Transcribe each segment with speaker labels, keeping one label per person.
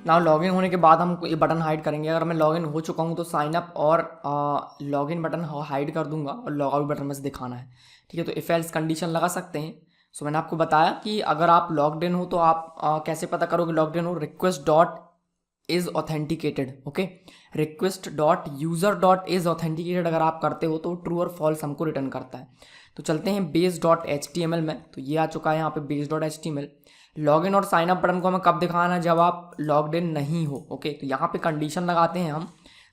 Speaker 1: Now login होने के बाद हम ये बटन हाइड करेंगे। अगर मैं लॉगिन हो चुका हूँ तो साइन अप और लॉगिन बटन हाइड कर दूंगा और लॉग आउट बटन में से दिखाना है। ठीक है, तो इफ एल्स कंडीशन लगा सकते हैं। सो मैंने आपको बताया कि अगर आप लॉग्ड इन हो तो आप कैसे पता करोगे लॉग्ड इन हो। Request dot is authenticated. Okay, request dot user dot is authenticated अगर आप करते हो तो ट्रू और फॉल्स हमको रिटर्न करता है। तो चलते हैं base dot H T M L में। तो ये आ चुका है यहाँ पे base dot H T M L. Login और साइन अप बटन को हमें कब दिखाना है, जब आप लॉग्ड इन नहीं हो। ओके, तो यहाँ पे कंडीशन लगाते हैं हम।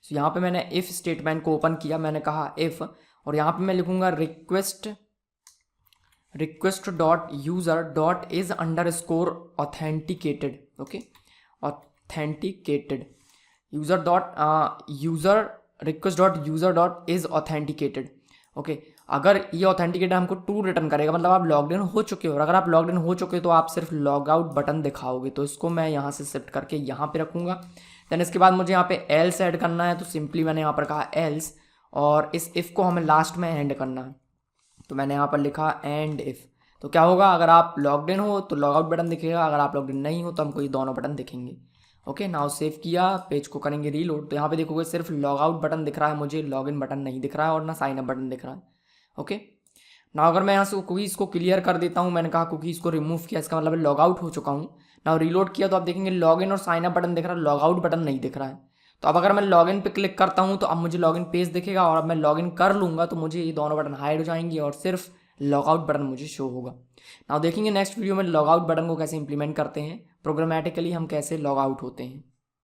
Speaker 1: तो यहाँ पे मैंने इफ़ स्टेटमेंट को ओपन किया, मैंने कहा इफ़, और यहाँ पे मैं लिखूंगा request dot user dot is under score authenticated. Okay, authenticated user request dot user dot is authenticated. Okay, अगर ये ऑथेंटिकेटेड हमको ट्रू रिटर्न करेगा, मतलब आप लॉग्ड इन हो चुके हो। और अगर आप लॉग्ड इन हो चुके हो तो आप सिर्फ लॉग आउट बटन दिखाओगे। तो इसको मैं यहाँ से शिफ्ट करके यहाँ पे रखूँगा। देन इसके बाद मुझे यहाँ पे एल्स ऐड करना है, तो सिंपली मैंने यहाँ पर कहा एल्स, और इस इफ़ को हमें लास्ट में एंड करना है। तो मैंने यहाँ पर लिखा एंड इफ़। तो क्या होगा, अगर आप लॉग्ड इन हो तो लॉग आउट बटन दिखेगा, अगर आप लॉग्ड इन नहीं हो तो हमको ये दोनों बटन दिखेंगे। ओके, नाउ सेव किया, पेज को करेंगे रीलोड। तो यहाँ पे देखोगे सिर्फ लॉग आउट बटन दिख रहा है मुझे, लॉग इन बटन नहीं दिख रहा है और ना साइन अप बटन दिख रहा है। ओके, ना अगर मैं यहाँ से कुकीज़ को क्लियर कर देता हूँ, मैंने कहा कुकीज़ को रिमूव किया, इसका मतलब लॉग आउट हो चुका हूँ। ना रीलोड किया तो आप देखेंगे लॉग इन और साइन अप बटन दिख रहा है, लॉग आउट बटन नहीं दिख रहा है। तो अब अगर मैं लॉग इन पे क्लिक करता हूँ तो अब मुझे लॉग इन पेज दिखेगा, और अब मैं लॉग इन कर लूँगा तो मुझे ये दोनों बटन हाइड हो जाएंगे और सिर्फ लॉग आउट बटन मुझे शो होगा। ना देखेंगे नेक्स्ट वीडियो में लॉग आउट बटन को कैसे इंप्लीमेंट करते हैं, प्रोग्रामेटिकली हम कैसे लॉग आउट होते हैं।